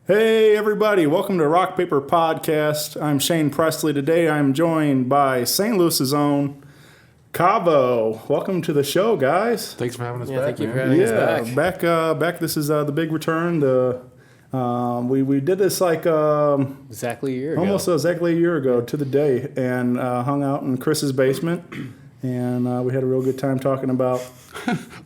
Hey everybody, welcome to Rock Paper Podcast. I'm Shane Presley. Today I'm joined by St. Louis's own Cavo. Welcome to the show, guys. Thanks for having us back. Thank you man. for having us back. Back. This is the big return. We did this like Exactly a year ago. almost exactly a year ago to the day, and hung out in Chris's basement, and we had a real good time talking about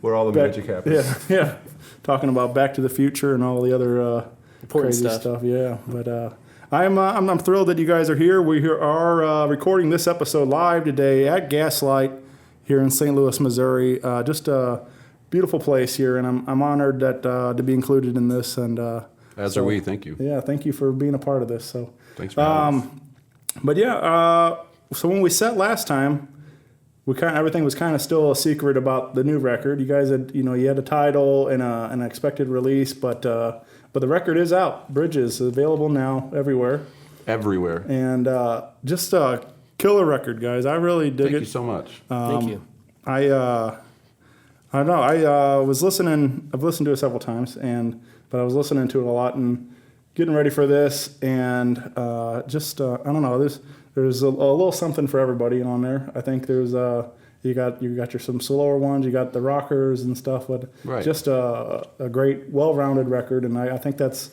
Where all the magic happens. yeah, talking about Back to the Future and all the other Important crazy stuff. Yeah, but I'm thrilled that you guys are here. We are recording this episode live today at Gaslight here in St. Louis, Missouri. Just a beautiful place here, and I'm honored that to be included in this. And As are we. Thank you. yeah, thank you for being a part of this. So Thanks for having us. but yeah, so when we set last time, everything was kind of still a secret about the new record. You guys had, you had a title and an expected release, but the record is out. Bridges is available now everywhere, Everywhere. and just a killer record, guys. I really dig Thank it. you so much. Thank you. I don't know. I was listening. I've listened to it several times, but I was listening to it a lot and getting ready for this, and I don't know. There's a little something for everybody on there. I think there's you got your some slower ones. You got the rockers and stuff, but Right. just a great, well-rounded record, and I think that's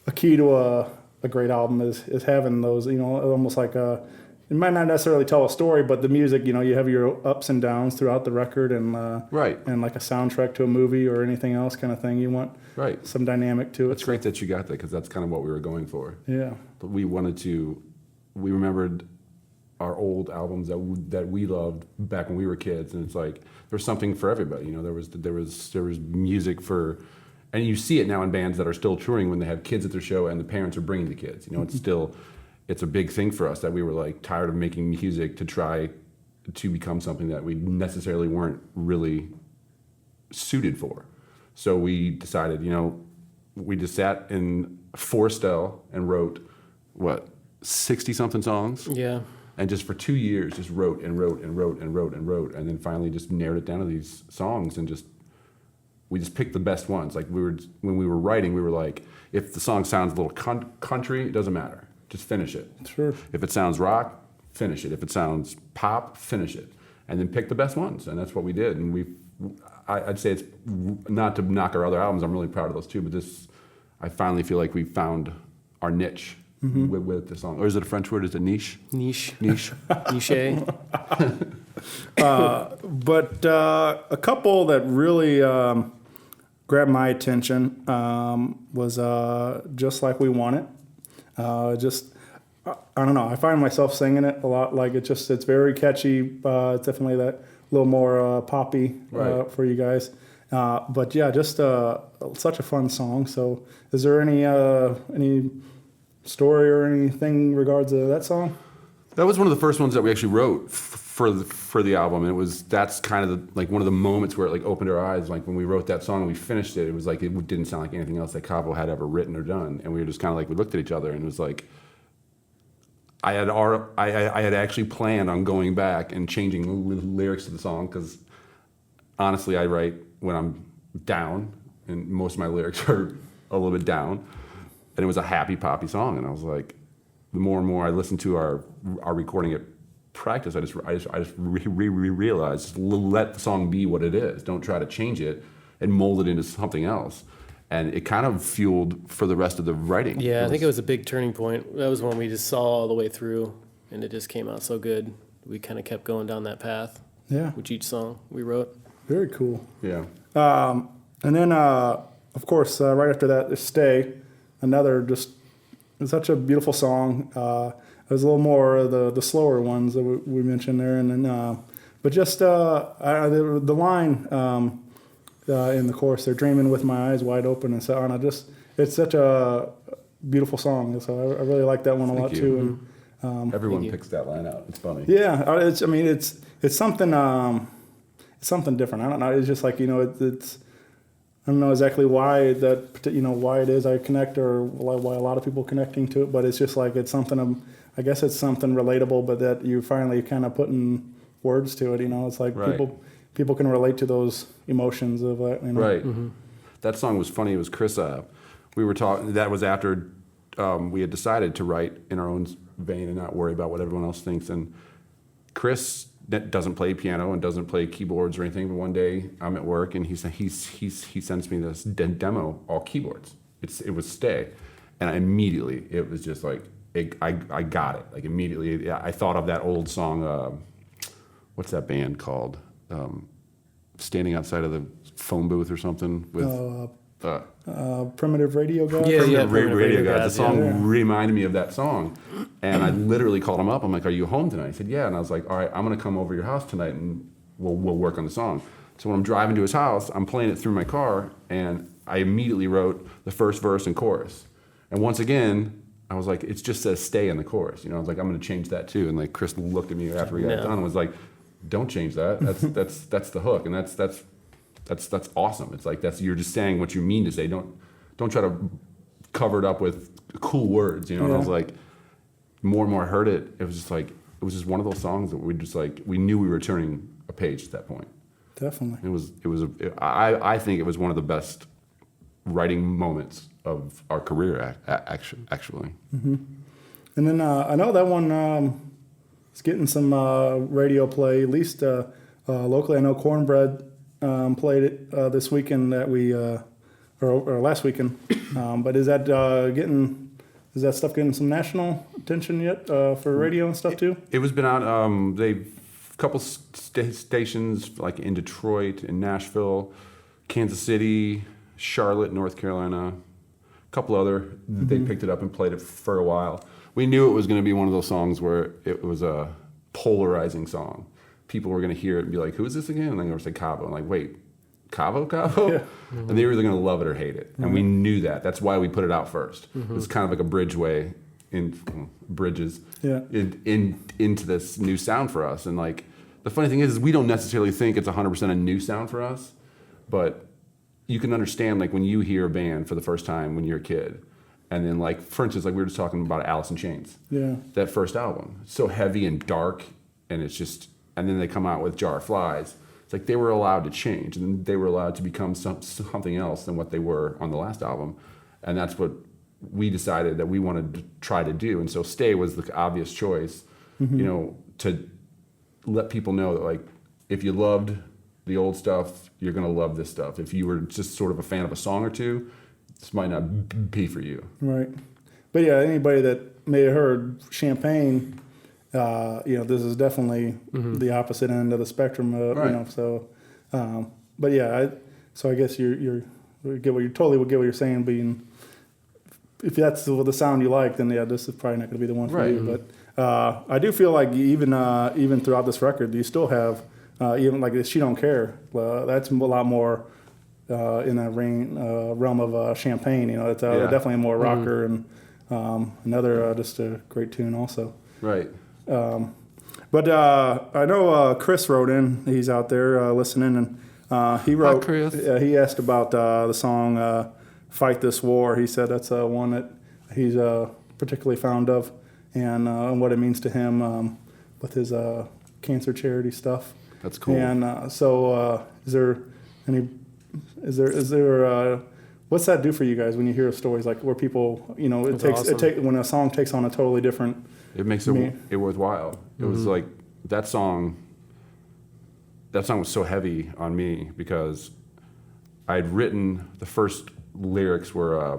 a key to a great album is having those. Almost like it might not necessarily tell a story, but the music, you have your ups and downs throughout the record, and Right. and like a soundtrack to a movie or anything else kind of thing. You want Right. some dynamic to it. It's great that you got that because that's kind of what we were going for. Yeah. But we remembered our old albums that we loved back when we were kids, and it's like there's something for everybody. There was music for, and you see it now in bands that are still touring when they have kids at their show and the parents are bringing the kids. It's a big thing for us that we were like tired of making music to try to become something that we necessarily weren't really suited for. So we decided, we just sat in Forestell and wrote 60-something songs. Yeah. And just for 2 years, just wrote and wrote and wrote and wrote and wrote, and then finally just narrowed it down to these songs, and we just picked the best ones. Like when we were writing, we were like, if the song sounds a little country, it doesn't matter, just finish it. Sure. If it sounds rock, finish it. If it sounds pop, finish it, and then pick the best ones, and that's what we did. And I'd say it's not to knock our other albums. I'm really proud of those too, but I finally feel like we found our niche. With the song. Or is it a French word? Is it niche? Niche. Niche. Niche. But a couple that really grabbed my attention was Just Like We Want It. I don't know. I find myself singing it a lot. Like it's very catchy. It's definitely that little more poppy Right. for you guys. But yeah, just such a fun song. So, is there any story or anything in regards to that song? That was one of the first ones that we actually wrote for the album. And that's kind of like one of the moments where it like opened our eyes. Like when we wrote that song and we finished it, it was like it didn't sound like anything else that Cavo had ever written or done. And we were just kind of like, we looked at each other and it was like, I had actually planned on going back and changing lyrics to the song because honestly, I write when I'm down, and most of my lyrics are a little bit down. And it was a happy poppy song, and I was like, the more and more I listened to our recording at practice, I just realized, just let the song be what it is. Don't try to change it and mold it into something else. And it kind of fueled for the rest of the writing. Yeah, I think it was a big turning point. That was when we just saw all the way through, and it just came out so good. We kind of kept going down that path. Yeah. With each song we wrote. Very cool. Yeah. And then, of course, right after that is Stay. Another just such a beautiful song. There's a little more of the slower ones that we mentioned there, and then but just the line in the chorus, "They're dreaming with my eyes wide open," and so on. It's such a beautiful song. So I really like that one a lot you. too. And Everyone picks that line out. It's funny. yeah, it's something different. I don't know. It's just like it's. I don't know exactly why why it is I connect or why a lot of people connecting to it, but it's just like it's something. I guess it's something relatable, but that you finally kind of putting words to it. It's like Right. people can relate to those emotions of Right. Mm-hmm. That song was funny. It was Chris. we were talking. That was after we had decided to write in our own vein and not worry about what everyone else thinks. And Chris doesn't play piano and doesn't play keyboards or anything. But one day I'm at work and he sends me this demo, all keyboards. It was Stay, and it was just like I got it. Like immediately, I thought of that old song. What's that band called? Standing outside of the phone booth or something with. Primitive Radio God. Yeah, Primitive Primitive Radio Radio God. The Gods, song yeah. reminded me of that song. And I literally called him up. I'm like, "Are you home tonight?" He said, "Yeah." And I was like, "All right, I'm going to come over to your house tonight and we'll work on the song." So when I'm driving to his house, I'm playing it through my car, and I immediately wrote the first verse and chorus. And once again, I was like, it just says "Stay" in the chorus. You know, I was like, I'm going to change that too. And like Chris looked at me after we got done and was like, "Don't change that. That's the hook, and that's awesome." It's like you're just saying what you mean to say. Don't try to cover it up with cool words, you know. And I was like, more and more I heard it, it was just one of those songs that we knew we were turning a page at that point. Definitely. I think it was one of the best writing moments of our career, actually. Mm-hmm. And then I know that one is getting some radio play, at least locally. I know Cornbread played it this weekend that we, or last weekend. But is that stuff getting some national attention yet for radio and stuff too? It was been out. They've a couple stations like in Detroit, in Nashville, Kansas City, Charlotte, North Carolina, a couple other. They picked it up and played it for a while. We knew it was going to be one of those songs where it was a polarizing song. People were going to hear it and be like, "Who is this again?" And then they were say Cavo. I'm like, "Wait, Cavo?" Yeah. And they were either going to love it or hate it. And we knew that. That's why we put it out first. It was kind of like a bridgeway bridges into this new sound for us. And like the funny thing is we don't necessarily think it's 100% a new sound for us, but you can understand like when you hear a band for the first time when you're a kid. And then like, for instance, like we were just talking about Alice in Chains. Yeah. That first album. So heavy and dark, and it's just, and then they come out with Jar of Flies. It's like they were allowed to change, and they were allowed to become something else than what they were on the last album. And that's what we decided that we wanted to try to do. And so Stay was the obvious choice, you know, to let people know that like, if you loved the old stuff, you're going to love this stuff. If you were just sort of a fan of a song or two, this might not be for you. Right. But yeah, anybody that may have heard Champagne, you know, this is definitely the opposite end of the spectrum. Right. You know, so, but yeah, so I guess you totally would get what you're saying. Being, if that's the sound you like, then yeah, this is probably not going to be the one for you. But I do feel like even throughout this record, you still have even like She Don't Care. That's a lot more in that realm of Champagne. You know, it's definitely a more rocker and another just a great tune also. Right. But I know Chris wrote in. He's out there listening, and he wrote. Hi, Chris. He asked about the song "Fight This War." He said that's one that he's particularly fond of, and what it means to him with his cancer charity stuff. That's cool. And so, is there what's that do for you guys when you hear stories like where people, you know, when a song takes on a totally different. It makes it worthwhile. It was like that song was so heavy on me because I'd written the first lyrics were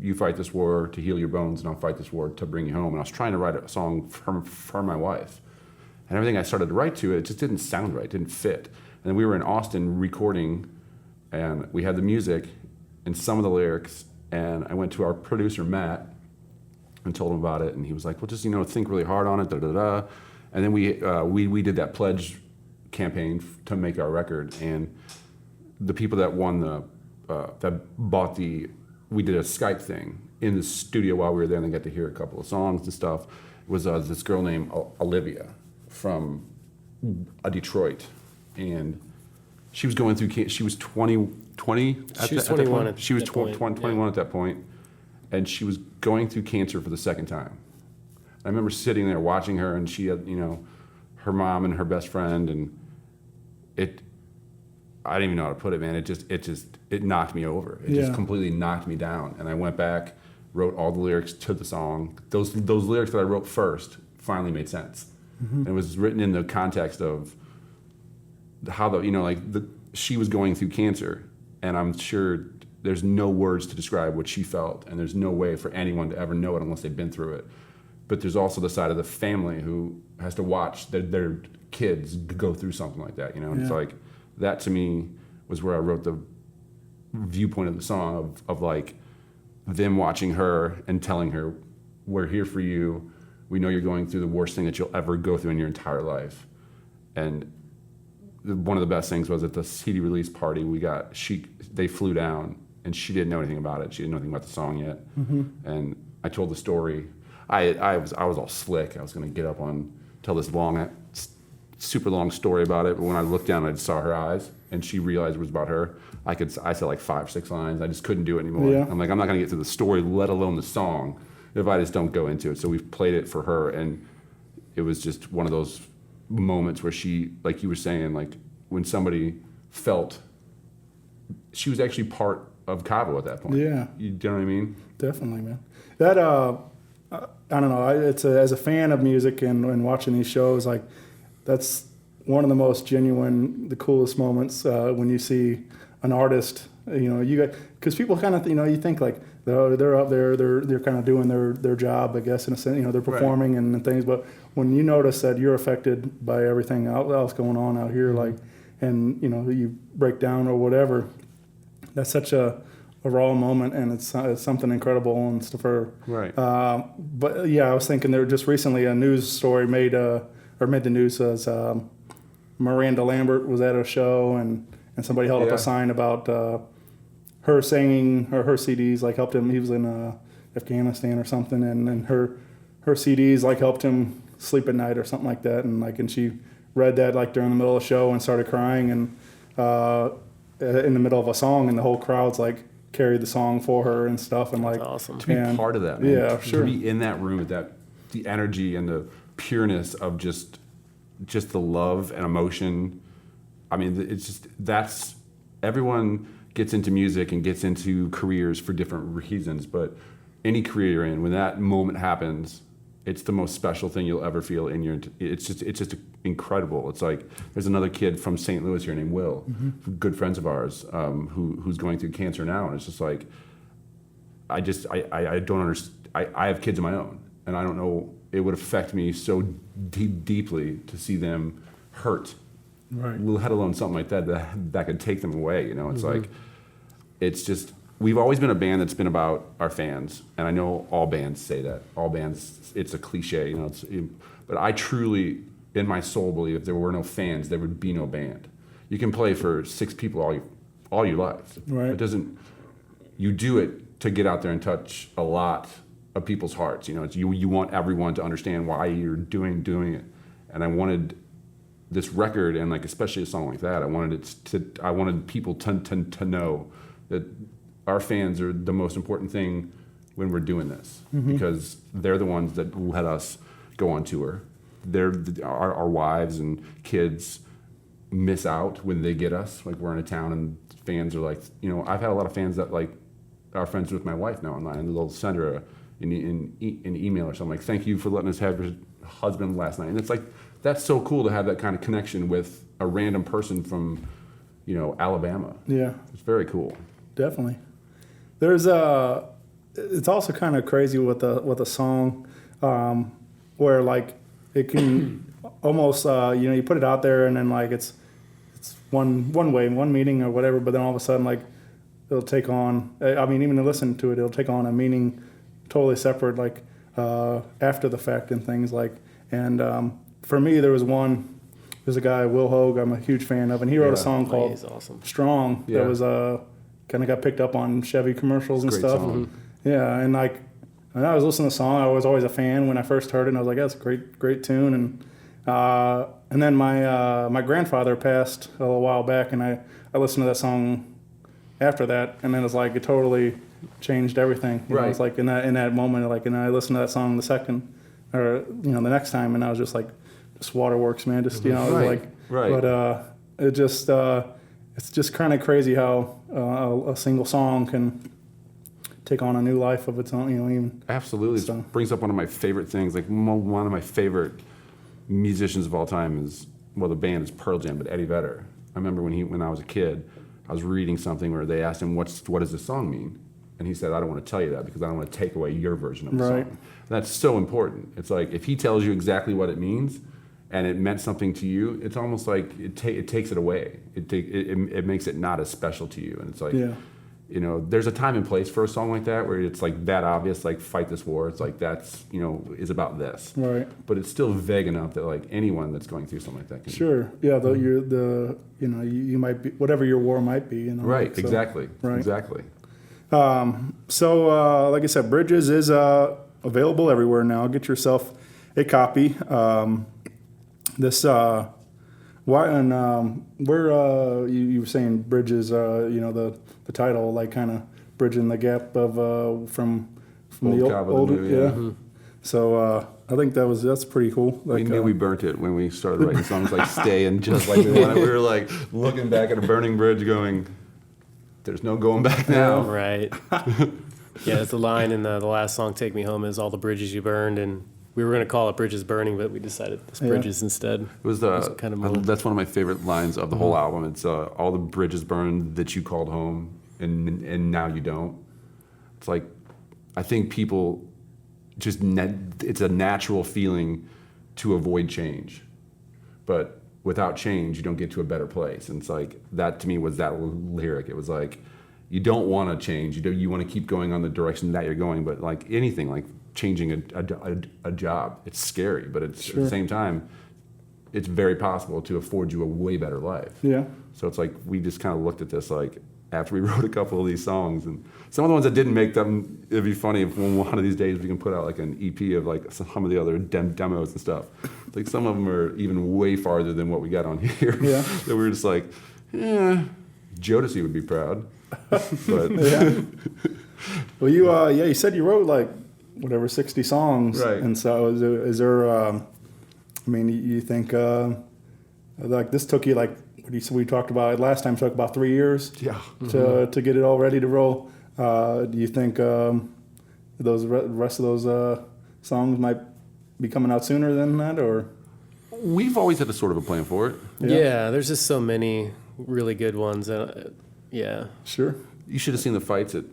"You fight this war to heal your bones, and I'll fight this war to bring you home." And I was trying to write a song for my wife, and everything I started to write to it just didn't sound right, didn't fit. And then we were in Austin recording, and we had the music and some of the lyrics, and I went to our producer Matt and told him about it, and he was like, "Well, just think really hard on it, da da da." And then we did that pledge campaign to make our record, and the people that won that bought we did a Skype thing in the studio while we were there, and they got to hear a couple of songs and stuff. It was this girl named Olivia from Detroit, and she was going through. She was 20. She was 21. She was 21 at that point, and she was going through cancer for the second time. I remember sitting there watching her, and she had, her mom and her best friend, and I don't even know how to put it, man. It knocked me over. It just completely knocked me down. And I went back, wrote all the lyrics to the song. Those lyrics that I wrote first finally made sense. And it was written in the context of how she was going through cancer, and I'm sure there's no words to describe what she felt, and there's no way for anyone to ever know it unless they've been through it. But there's also the side of the family who has to watch their kids go through something like that, And it's like, that to me was where I wrote the viewpoint of the song of like them watching her and telling her, we're here for you. We know you're going through the worst thing that you'll ever go through in your entire life. And one of the best things was at the CD release party they flew down, and she didn't know anything about it. She didn't know anything about the song yet. And I told the story. I was all slick. I was going to get up tell this super long story about it. But when I looked down, I just saw her eyes, and she realized it was about her. I said like 5, 6 lines. I just couldn't do it anymore. Yeah. I'm like, I'm not going to get through the story, let alone the song, if I just don't go into it. So we've played it for her, and it was just one of those moments where she, like you were saying, like when somebody felt she was actually part of Cavo at that point. Yeah. You know what I mean? Definitely, man. That I don't know. As a fan of music and watching these shows, like that's one of the most genuine, the coolest moments when you see an artist. Because people kind of you think like they're up there, they're kind of doing their job, I guess, in a sense. They're performing and things. But when you notice that you're affected by everything else going on out here, like, and you break down or whatever, that's such a raw moment, and it's something incredible and stuff. Right. But yeah, I was thinking there just recently a news story made the news as Miranda Lambert was at a show and somebody held up a sign about her singing or her CDs like helped him. He was in Afghanistan or something, and her CDs like helped him sleep at night or something like that. And she read that like during the middle of the show and started crying and in the middle of a song, and the whole crowd's like carried the song for her and stuff. And like, That's awesome. To be part of that, man. Yeah, sure. To be in that room with the energy and the pureness of just the love and emotion. I mean, it's just, that's, everyone gets into music and gets into careers for different reasons, but any career you're in, when that moment happens, it's the most special thing you'll ever feel in your, it's just incredible. It's like, there's another kid from St. Louis here named Will, good friends of ours, who's going through cancer now. And it's just like, I don't understand. I have kids of my own, and I don't know, it would affect me so deeply to see them hurt, right, let alone something like that could take them away. It's like, it's just, we've always been a band that's been about our fans, and I know all bands say that. All bands, it's a cliche, but I truly, in my soul, believe if there were no fans, there would be no band. You can play for 6 people all your life. Right. It doesn't. You do it to get out there and touch a lot of people's hearts. It's, you want everyone to understand why you're doing it, and I wanted this record, and like especially a song like that, I wanted people to know that our fans are the most important thing when we're doing this, because they're the ones that let us go on tour. Our wives and kids miss out when they get us. Like, we're in a town and fans are like, I've had a lot of fans that like are friends with my wife now online, and they'll send her an email or something like, thank you for letting us have your husband last night. And it's like, that's so cool to have that kind of connection with a random person from, Alabama. Yeah. It's very cool. Definitely. There's it's also kind of crazy with a song, where like it can almost you put it out there and then like it's one way, one meaning or whatever, but then all of a sudden like it'll take on. I mean, even to listen to it, it'll take on a meaning totally separate, like after the fact and things like. And for me, there's a guy, Will Hoge, I'm a huge fan of, and he wrote a song called He's awesome. Strong that was kind of got picked up on Chevy commercials and Great stuff. song. Yeah, and like when I was listening to the song, I was always a fan when I first heard it, and I was like, that's a great tune. And then my grandfather passed a little while back, and I listened to that song after that, and then it's like it totally changed everything. Right. It's like in that moment, like, and I listened to that song the next time, and I was just like, just waterworks, man. Just Right. like, right. But it just it's just kind of crazy how a single song can take on a new life of its own. Even Absolutely. So. It brings up one of my favorite things. Like one of my favorite musicians of all time is, well, the band is Pearl Jam, but Eddie Vedder. I remember when I was a kid, I was reading something where they asked him, what does this song mean? And he said, I don't want to tell you that because I don't want to take away your version of the Right. song. And that's so important. It's like if he tells you exactly what it means and it meant something to you, it's almost like it takes it away. It makes it not as special to you. And it's like, Yeah. There's a time and place for a song like that where it's like that obvious, like Fight This War. It's like that's, is about this. Right. But it's still vague enough that like anyone that's going through something like that can. Sure. Yeah. You might be whatever your war might be. Right. So, Exactly. Right. Exactly. So, like I said, Bridges is available everywhere now. Get yourself a copy. Where you were saying Bridges, the title, like kind of bridging the gap of from Old the Cavo, old, the new, yeah. yeah. So I think that's pretty cool. We Like, knew we burnt it when we started writing songs like Stay and Just Like We Wanted. We were like looking back at a burning bridge going, there's no going back now. Right. Yeah, it's the line in the last song, Take Me Home, is all the bridges you burned. And we were going to call it Bridges Burning, but we decided it's Bridges instead. It was kind of more- that's one of my favorite lines of the whole album. It's all the bridges burned that you called home and now you don't. It's like, I think people just, it's a natural feeling to avoid change. But without change, you don't get to a better place. And it's like, that to me was that lyric. It was like, you don't want to change. You want to keep going on the direction that you're going. But like anything, like changing a job, it's scary. But it's Sure. at the same time, it's very possible to afford you a way better life. yeah. So it's like we just kind of looked at this like after we wrote a couple of these songs, and some of the ones that didn't make them, it'd be funny if one of these days we can put out like an EP of like some of the other demos and stuff. Like some of them are even way farther than what we got on here. Yeah. That we were just like, Jodeci would be proud. But Yeah. Well, you said you wrote like whatever 60 songs, Right. And so is there I mean, you think like this took you like we talked about last time, took about 3 years yeah. to get it all ready to roll. Do you think those rest of those songs might be coming out sooner than that, or? We've always had a sort of a plan for it. Yeah, there's just so many really good ones. Yeah. Sure. You should have seen the fights at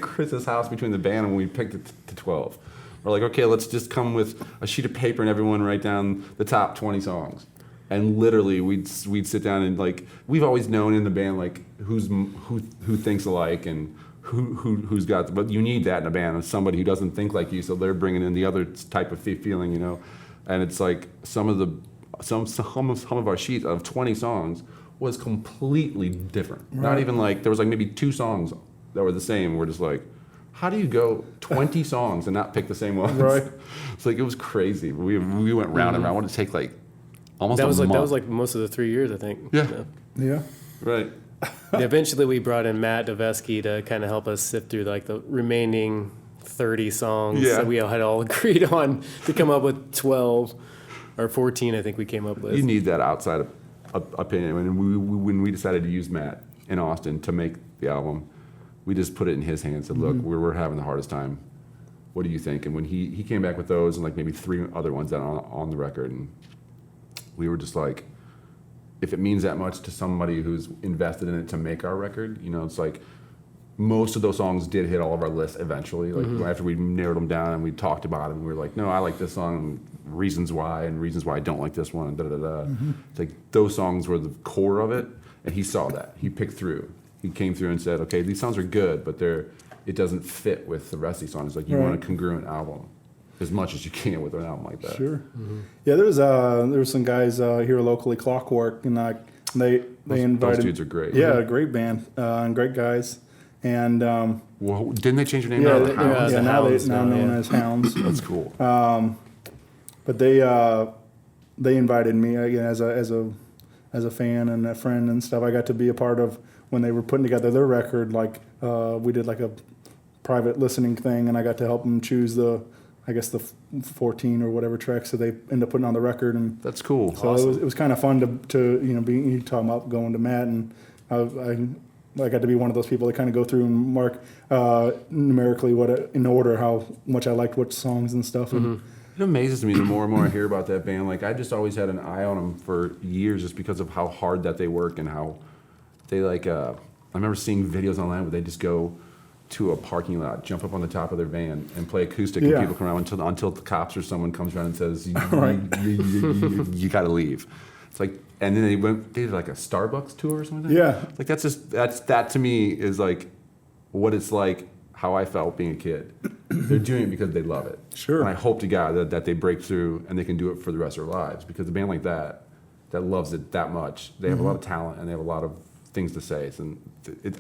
Chris's house between the band when we picked it to 12. We're like, okay, let's just come with a sheet of paper and everyone write down the top 20 songs. And literally, we'd sit down and like we've always known in the band like who thinks alike and who's got. But you need that in a band, somebody who doesn't think like you, so they're bringing in the other type of feeling, And it's like some of our sheets of 20 songs was completely different. Right. Not even like there was like maybe 2 songs that were the same. We're just like, how do you go 20 songs and not pick the same ones? Right. It's like it was crazy. We went round and round. I wanted to take like almost That a was month. like most of the 3 years, I think. Yeah. Yeah. Right. Yeah, eventually, we brought in Matt Dovesky to kind of help us sift through like the remaining 30 songs Yeah. that we had all agreed on to come up with 12 or 14. I think we came up with. You need that outside opinion. When we decided to use Matt in Austin to make the album, we just put it in his hands and said, look, we're having the hardest time. What do you think? And when he came back with those and like maybe 3 other ones that are on the record, and we were just like, if it means that much to somebody who's invested in it to make our record, it's like most of those songs did hit all of our lists eventually. Like after we narrowed them down and we talked about it, and we were like, no, I like this song, and reasons why I don't like this one, and da da da. It's like those songs were the core of it, and he saw that. He picked through. He came through and said, okay, these songs are good, but it doesn't fit with the rest of these songs. Like you Right. want a congruent album as much as you can with an album like that. Sure. Yeah, there was some guys here locally, Clockwork, and they invited. Those dudes are great. Yeah, a great band and great guys. And Well, didn't they change their name yeah, now to Hounds? yeah, the now Hounds now now, known yeah. as Hounds. That's cool. But they invited me again as a fan and a friend and stuff. I got to be a part of when they were putting together their record. Like we did like a private listening thing, and I got to help them choose the I guess the 14 or whatever tracks that they end up putting on the record, and That's cool. so it was kind of fun to be you talking about going to Matt, and I got to be one of those people that kind of go through and mark numerically in order how much I liked which songs and stuff. And It amazes me the more and more I hear about that band. Like, I just always had an eye on them for years just because of how hard that they work and how they I remember seeing videos online where they just go to a parking lot, jump up on the top of their van and play acoustic, and people come around until the cops or someone comes around and says, you got to leave. It's like, and then they did like a Starbucks tour or something. Yeah. Like that to me is like what it's like how I felt being a kid. They're doing it because they love it. Sure. And I hope to God that they break through and they can do it for the rest of their lives, because a band like that loves it that much, they have a lot of talent and they have a lot of things to say.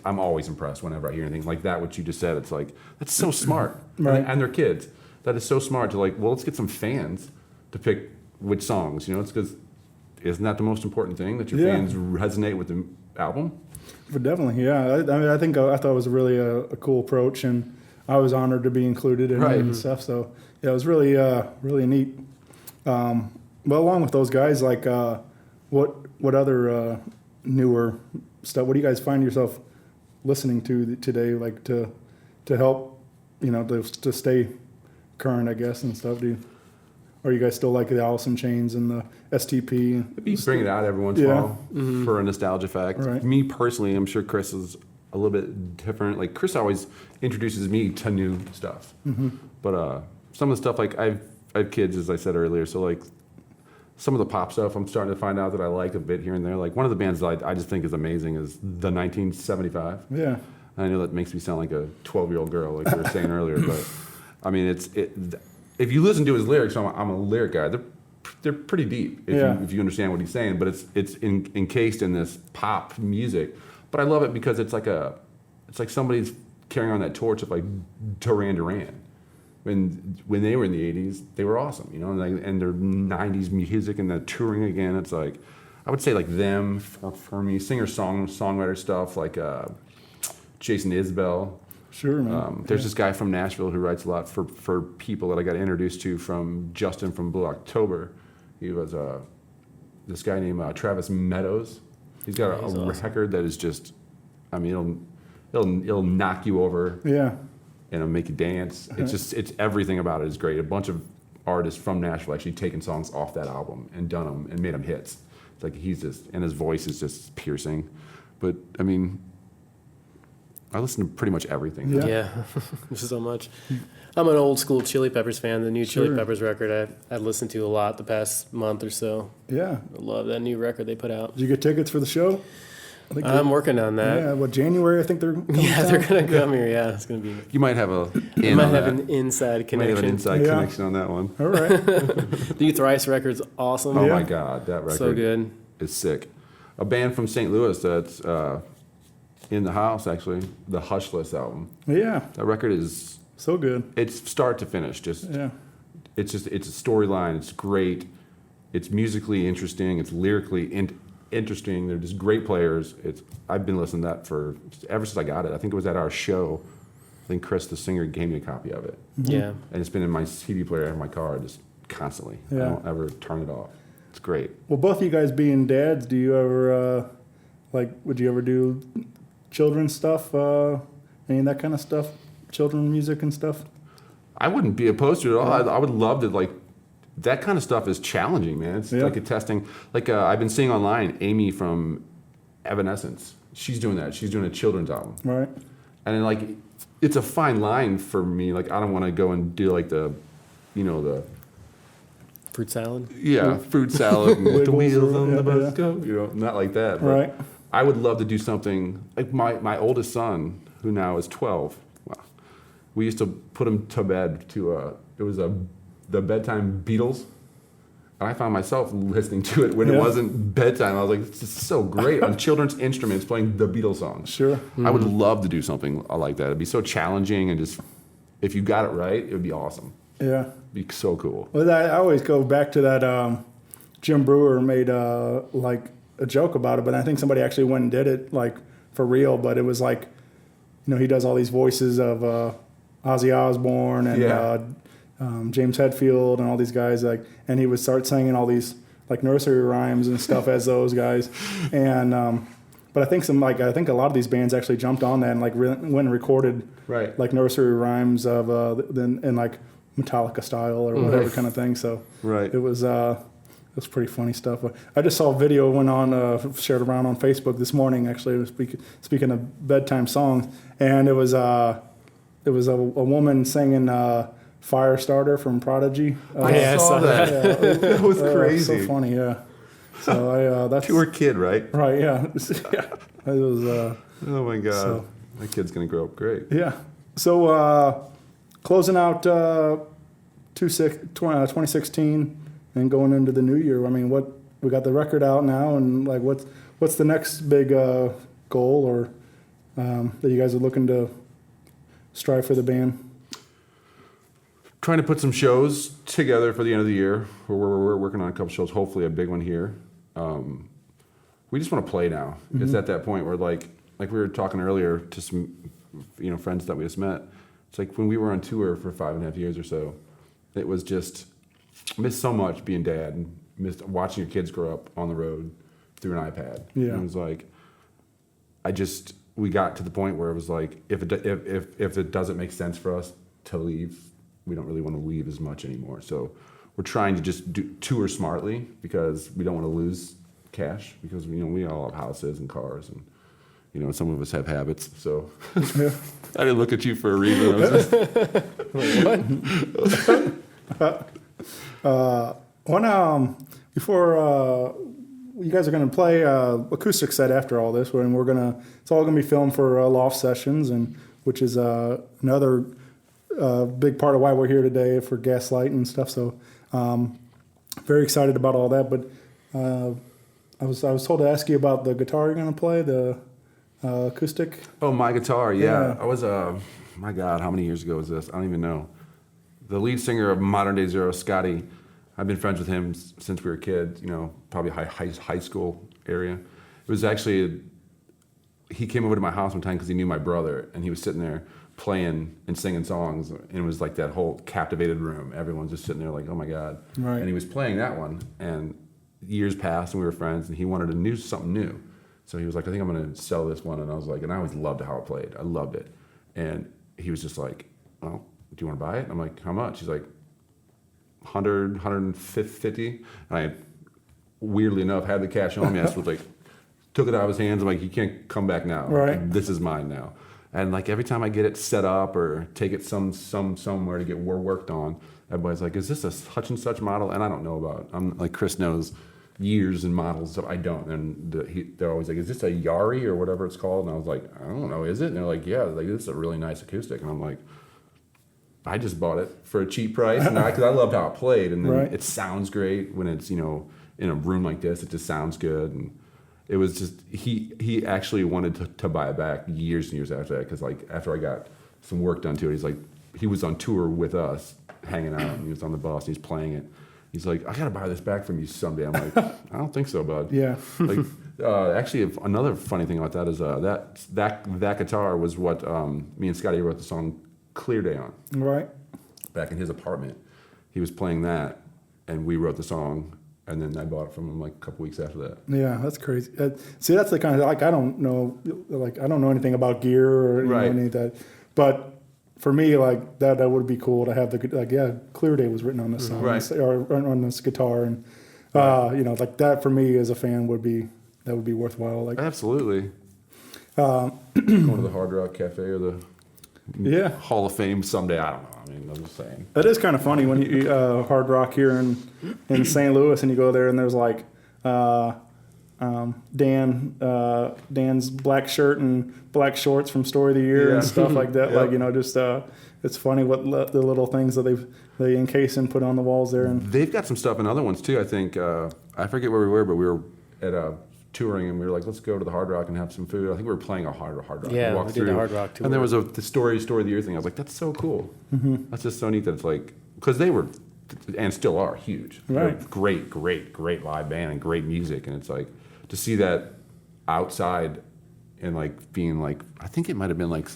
I'm always impressed whenever I hear anything like that, what you just said. It's like, that's so smart. Right. And they're kids. That is so smart to well, let's get some fans to pick which songs. It's because, isn't that the most important thing, that your fans resonate with the album? But definitely, yeah. I think I thought it was really a cool approach, and I was honored to be included in it and stuff. So yeah, it was really really neat. But along with those guys, like what other newer stuff? What do you guys find yourself listening to today, like to help to stay current, I guess, and stuff? Or you guys still like the Alice in Chains and the STP? You bring it out every once in a while for a nostalgia fact. Right. Me personally, I'm sure Chris is a little bit different. Like, Chris always introduces me to new stuff. But some of the stuff, like I have kids, as I said earlier, so like some of the pop stuff I'm starting to find out that I like a bit here and there. Like, one of the bands that I just think is amazing is the 1975. Yeah. I know that makes me sound like a 12-year-old girl, like we were saying earlier, but I mean, if you listen to his lyrics, I'm a lyric guy. They're pretty deep if you understand what he's saying, but it's encased in this pop music. But I love it because it's like somebody's carrying on that torch of like Duran Duran. When they were in the 80s, they were awesome, and their 90s music and the touring again. It's like, I would say like them for me, songwriter stuff like Jason Isbell. Sure, man. There's this guy from Nashville who writes a lot for people that I got introduced to, from Justin from Blue October. He was this guy named Travis Meadows. He's got a awesome. record that is just, I mean, it'll knock you over. Yeah. And it'll make you dance. It's everything about it is great. A bunch of artists from Nashville actually taken songs off that album and done them and made them hits. It's like and his voice is just piercing. But I mean, I listen to pretty much everything. Yeah, so much. I'm an old school Chili Peppers fan. The new Chili Peppers record I listened to a lot the past month or so. Yeah. I love that new record they put out. Did you get tickets for the show? I'm working on that. Yeah, January I think they're coming They're gonna come here. Yeah, it's gonna be. You might have an inside You might have connection. an inside connection on that one. All right. The new Thrice record's awesome. Oh my God, that record So good. is sick. A band from St. Louis that's in the house, actually, the Hushless album. Yeah. That record is So good. It's start to finish. It's a storyline. It's great. It's musically interesting. It's lyrically interesting. They're just great players. I've been listening to that ever since I got it. I think it was at our show. I think Chris, the singer, gave me a copy of it. Yeah. And it's been in my CD player in my car just constantly. Yeah. I don't ever turn it off. It's great. Well, both of you guys being dads, do you ever would you ever do children's stuff? Any of that kind of stuff? Children music and stuff? I wouldn't be opposed to it at all. I would love to, that kind of stuff is challenging, man. It's like a testing. I've been seeing online, Amy from Evanescence. She's doing that. She's doing a children's album. Right. And then, it's a fine line for me. I don't want to go and do the Fruit salad. Yeah, fruit salad and the Wiggles wheels or- on the yeah, bus go. Not like that. But Right. I would love to do something like my oldest son, who now is 12. Wow. We used to put him to bed to the bedtime Beatles. And I found myself listening to it when it wasn't bedtime. I was like, this is so great. On children's instruments playing the Beatles songs. Sure. I would love to do something like that. It'd be so challenging, and just, if you got it right, it would be awesome. Yeah. It'd be so cool. Well, I always go back to that. Jim Brewer made a joke about it, but I think somebody actually went and did it for real. But it was he does all these voices of Ozzy Osbourne and James Hetfield and all these guys, like, and he would start singing all these like nursery rhymes and stuff as those guys, and but I think I think a lot of these bands actually jumped on that and like went and recorded Right. like nursery rhymes of in like Metallica style or whatever kind of thing. So Right. it was pretty funny stuff. I just saw a video went on shared around on Facebook this morning. Actually, it was speaking of bedtime songs, and it was a woman singing Firestarter from Prodigy. I saw that. Yeah, That was crazy. so funny, yeah. So that's You were a kid, right? right, yeah, yeah. It was Oh my God. So- My kid's gonna grow up great. yeah. So closing out 2016 and going into the new year. I mean, what we got the record out now, and like what's the next big goal or that you guys are looking to strive for the band? Trying to put some shows together for the end of the year. We're working on a couple shows, hopefully a big one here. We just want to play now. It's at that point where like we were talking earlier to some friends that we just met. It's like when we were on tour for 5.5 years or so, it was just missed so much being dad and missed watching your kids grow up on the road through an iPad. Yeah. And it was like we got to the point where it was like if it doesn't make sense for us to leave, we don't really want to leave as much anymore. So we're trying to just tour smartly because we don't want to lose cash because we all have houses and cars and some of us have habits. So Yeah. I didn't look at you for a reason. I was just, Before you guys are going to play acoustic set after all this, and it's all going to be filmed for Loft Sessions, and which is another big part of why we're here today for Gaslight and stuff. So very excited about all that. But I was told to ask you about the guitar you're going to play, the acoustic. oh, my guitar, yeah. Yeah. I was my God, how many years ago was this? I don't even know. The lead singer of Modern Day Zero, Scotty. I've been friends with him since we were kids. Probably high school area. It was actually he came over to my house one time because he knew my brother, and he was sitting there playing and singing songs, and it was like that whole captivated room. Everyone's just sitting there like, oh my God. Right. And he was playing that one, and years passed, and we were friends, and he wanted something new. So he was like, I think I'm going to sell this one. And I was like, and I always loved how it played. I loved it. And he was just like, well, do you want to buy it? I'm like, how much? He's like, 100, 150. And I, weirdly enough, had the cash on me. I was like, took it out of his hands. I'm like, you can't come back now. Right. This is mine now. And like every time I get it set up or take it somewhere to get worked on, everybody's like, is this a such and such model? And I don't know about it. I'm like, Chris knows years and models, so I don't. And they're always like, is this a Yari or whatever it's called? And I was like, I don't know, is it? And they're like, yeah, like this is a really nice acoustic. And I'm like, I just bought it for a cheap price, and because I loved how it played, and then Right. it sounds great when it's in a room like this. It just sounds good, and it was just he actually wanted to buy it back years and years after that because like after I got some work done to it, he's like he was on tour with us, hanging out, and he was on the bus, and he's playing it. He's like, I gotta buy this back from you someday. I'm like, I don't think so, bud. Yeah. Like, actually, another funny thing about that is that guitar was what me and Scotty wrote the song "Clear Day" on Right. back in his apartment. He was playing that, and we wrote the song, and then I bought it from him like a couple weeks after that. Yeah, that's crazy. See, that's the kind of I don't know anything about gear or Right. any of that, but for me, like that would be cool to have Clear Day was written on this song, Right. or on this guitar, and like that for me as a fan would be worthwhile. Like, Absolutely. Going to the Hard Rock Cafe or the yeah, Hall of Fame someday. I don't know. I mean, I'm just saying. that is kind of funny when you Hard Rock here in St. Louis, and you go there and there's like Dan's black shirt and black shorts from Story of the Year Yeah. and stuff like that. Yep. Like just it's funny what the little things that they encase and put on the walls there. And They've got some stuff in other ones too. I think I forget where we were, but we were at touring, and we were like, let's go to the Hard Rock and have some food. I think we were playing a Hard Rock. Yeah, walked we did the Hard Rock tour. And there was the Story of the Year thing. I was like, that's so cool. Mm-hmm. That's just so neat that it's like, because they were, and still are, huge. Right. They're great live band and great music. And it's like, to see that outside and like being like, I think it might have been like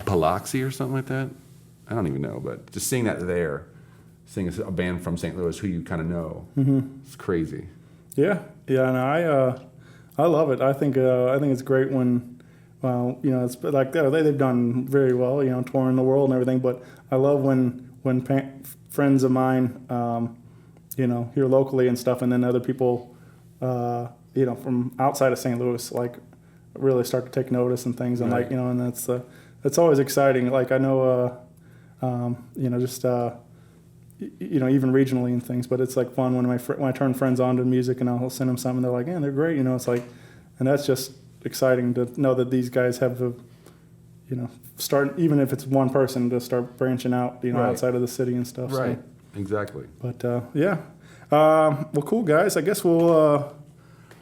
Biloxi or something like that. I don't even know, but just seeing that there, seeing a band from St. Louis who you kind of know, it's crazy. Yeah, yeah, and I love it. I think it's great when, it's like they've done very well, touring the world and everything. But I love when friends of mine, here locally and stuff, and then other people, from outside of St. Louis, like really start to take notice and things, and Right. and that's always exciting. Like I know, even regionally and things, but it's like fun when when I turn friends on to music and I'll send them something, they're like, yeah, they're great, it's like, and that's just exciting to know that these guys have start, even if it's one person, to start branching out, Right. outside of the city and stuff. Right. So, Exactly. but yeah, well, cool guys. I guess we'll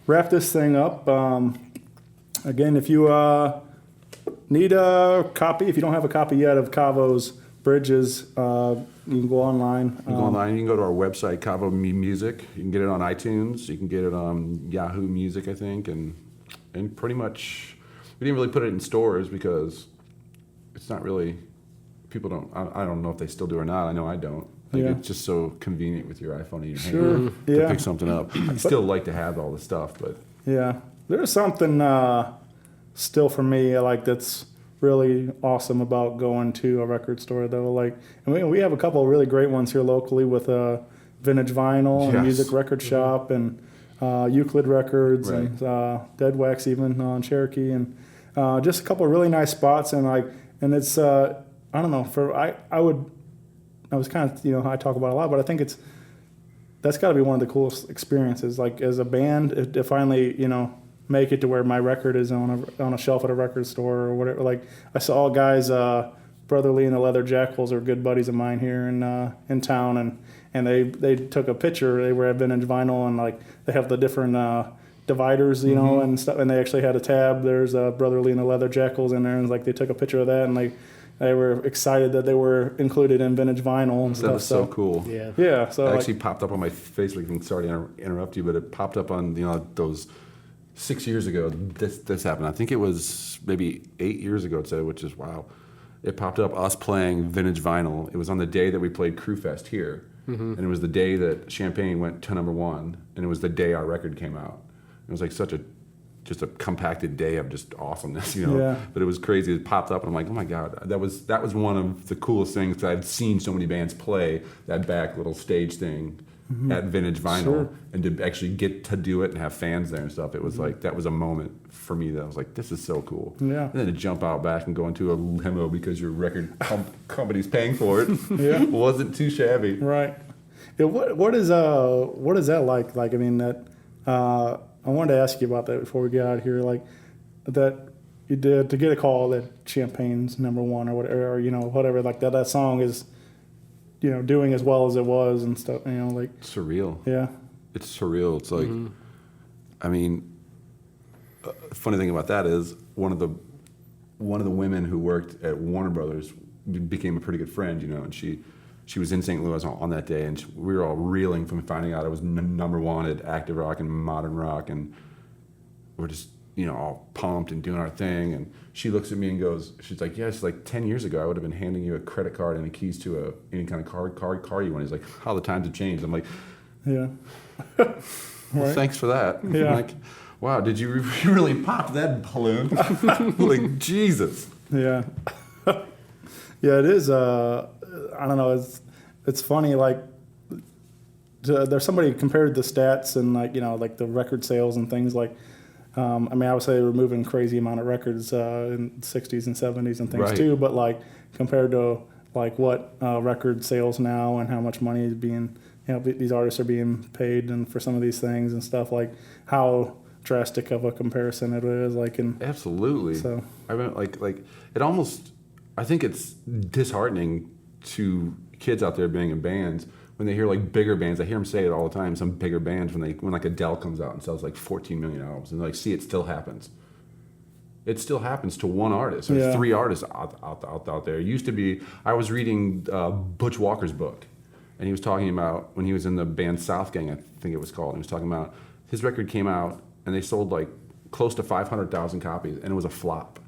wrap this thing up. Again, if you need a copy, if you don't have a copy yet of Cavo's Bridges, you can go online. You can go online. You can go to our website, Cavo Music. You can get it on iTunes. You can get it on Yahoo Music, I think, and pretty much we didn't really put it in stores because it's not really. People don't. I don't know if they still do or not. I know I don't. Like Yeah. It's just so convenient with your iPhone in your Sure. hand to Yeah. pick something up. I still like to have all the stuff, but Yeah, there's something still for me like that's really awesome about going to a record store though. Like, and we have a couple of really great ones here locally with Vintage Vinyl and Yes. Music Record Shop and Euclid Records Right. and Dead Wax even on Cherokee, and just a couple of really nice spots, and it's I don't know, I was kind of I talk about it a lot, but I think that's got to be one of the coolest experiences. Like as a band, to finally make it to where my record is on a shelf at a record store or whatever. Like I saw guys, Brother Lee and the Leather Jackals are good buddies of mine here in town, and they took a picture. They were at Vintage Vinyl, and like they have the different dividers, and stuff, and they actually had a tab. There's Brother Lee and the Leather Jackals in there, and like they took a picture of that, and they were excited that they were included in Vintage Vinyl and that stuff. was so cool. Yeah. Yeah, so It like, actually popped up on my Facebook thing. Sorry to interrupt you, but it popped up on those 6 years ago. This happened. I think it was maybe 8 years ago. It said, which is wow. It popped up us playing Vintage Vinyl. It was on the day that we played Crew Fest here, and it was the day that Champagne went to #1, and it was the day our record came out. It was like just a compacted day of just awesomeness, Yeah. But it was crazy. It popped up, and I'm like, oh my god, that was one of the coolest things that I'd seen so many bands play that back little stage thing at Vintage Vinyl, Sure. and to actually get to do it and have fans there and stuff. It was like that was a moment for me that I was like, this is so cool. Yeah. And then to jump out back and go into a limo because your record company's paying for it, Yeah. wasn't too shabby. right. Yeah, what is that like? Like, I mean, that I wanted to ask you about that before we get out of here. Like, that you did to get a call that Champagne's #1 or whatever, or whatever. Like that song is, doing as well as it was and stuff. Like, Surreal. yeah, It's surreal. It's like, I mean, funny thing about that is one of the women who worked at Warner Brothers became a pretty good friend, and she was in St. Louis on that day, and we were all reeling from finding out it was #1 at active rock and modern rock, and we're just all pumped and doing our thing. And she looks at me and goes, she's like, yes, like 10 years ago I would have been handing you a credit card and the keys to any kind of car you want. He's like, how the times have changed. I'm like, yeah, well, Right. thanks for that. Yeah. Like, wow, did you really pop that balloon? Like, Jesus. yeah, yeah. It is. I don't know. It's funny. Like, there's somebody compared the stats and like the record sales and things like. I mean, I would say they were moving crazy amount of records in the 60s and 70s and things Right. too. But like compared to like what record sales now and how much money is being, these artists are being paid and for some of these things and stuff, like how drastic of a comparison it is. Like, and Absolutely. So- I mean, like it almost. I think it's disheartening to kids out there being in bands when they hear like bigger bands. I hear them say it all the time. Some bigger bands when like Adele comes out and sells like 14 million albums, and like, see, it still happens. It still happens to one artist or Yeah. 3 artists out there. It used to be. I was reading Butch Walker's book, and he was talking about when he was in the band South Gang, I think it was called. He was talking about his record came out and they sold like close to 500,000 copies, and it was a flop.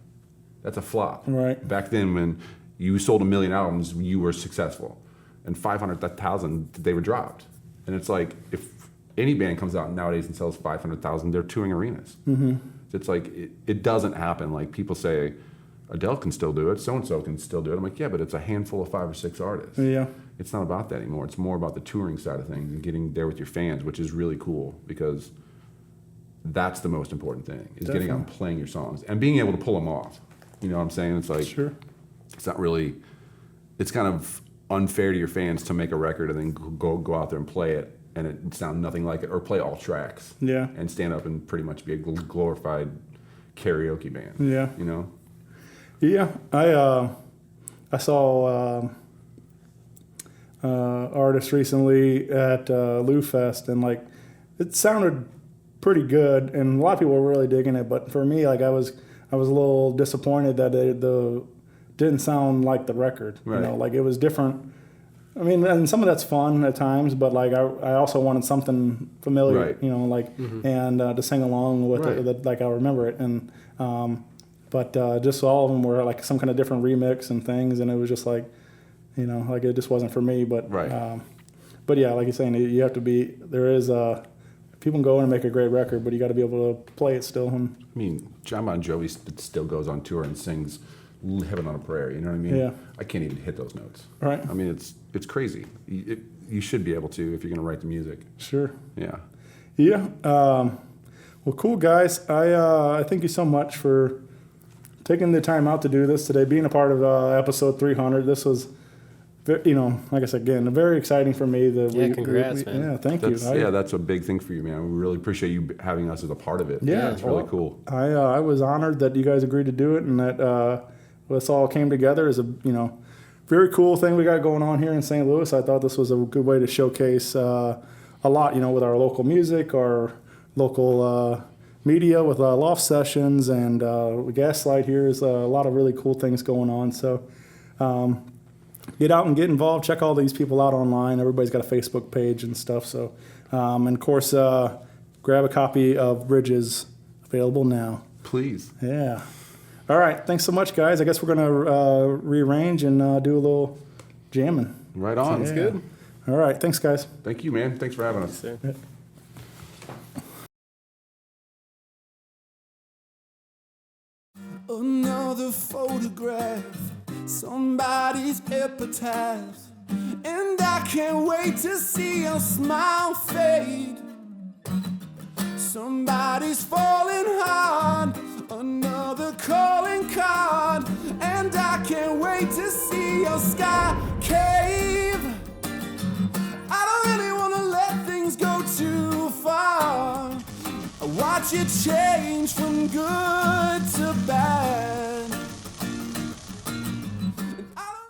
That's a flop. Right. Back then, when you sold 1 million albums, you were successful. And 500,000, they were dropped. And it's like, if any band comes out nowadays and sells 500,000, they're touring arenas. Mm-hmm. It's like, it doesn't happen. Like people say, Adele can still do it, so-and-so can still do it. I'm like, yeah, but it's a handful of 5 or 6 artists. Yeah. It's not about that anymore. It's more about the touring side of things and getting there with your fans, which is really cool because that's the most important thing, is Definitely. getting out and playing your songs and being able to pull them off. You know what I'm saying? It's like, Sure. it's not really, it's kind of unfair to your fans to make a record and then go out there and play it and it sound nothing like it, or play all tracks. Yeah. And stand up and pretty much be a glorified karaoke band. Yeah. You know? Yeah, I saw artists recently at Loufest, and like it sounded pretty good, and a lot of people were really digging it. But for me, like I was a little disappointed that the didn't sound like the record. Right. You know, like it was different. I mean, and some of that's fun at times, but like I also wanted something familiar. Right. You know, like and to sing along with Right. it, like I remember it, and. But just all of them were like some kind of different remix and things, and it was just like, you know, like it just wasn't for me. But Right. But yeah, like you're saying, you have to be. There is people can go in and make a great record, but you got to be able to play it still. And I mean, John Bon Jovi still goes on tour and sings "Heaven on a Prayer." You know what I mean? Yeah. I can't even hit those notes. Right. I mean, it's crazy. You should be able to if you're going to write the music. sure, Yeah. yeah. Well, cool guys. I thank you so much for taking the time out to do this today, being a part of episode 300. This was, you know, like I said again, very exciting for me. Congrats, man. Yeah, thank That's, you. that's a big thing for you, man. We really appreciate you having us as a part of it. Yeah, It's really well, cool. I was honored that you guys agreed to do it, and that this all came together as a very cool thing we got going on here in St. Louis. I thought this was a good way to showcase a lot, with our local music, our local media with loft sessions, and Gaslight here is a lot of really cool things going on. So get out and get involved. Check all these people out online. Everybody's got a Facebook page and stuff. So and of course, grab a copy of Bridges, available now. Please. Yeah. All right. Thanks so much, guys. I guess we're gonna rearrange and do a little jamming. Right on. Yeah. Good. All right. Thanks, guys. Thank you, man. Thanks for having us. So- Another photograph, somebody's epitaph, and I can't wait to see your smile fade. Somebody's falling hard, another calling card, and I can't wait to see your sky cave. I don't really want to let things go too far. I watch it change from good to bad.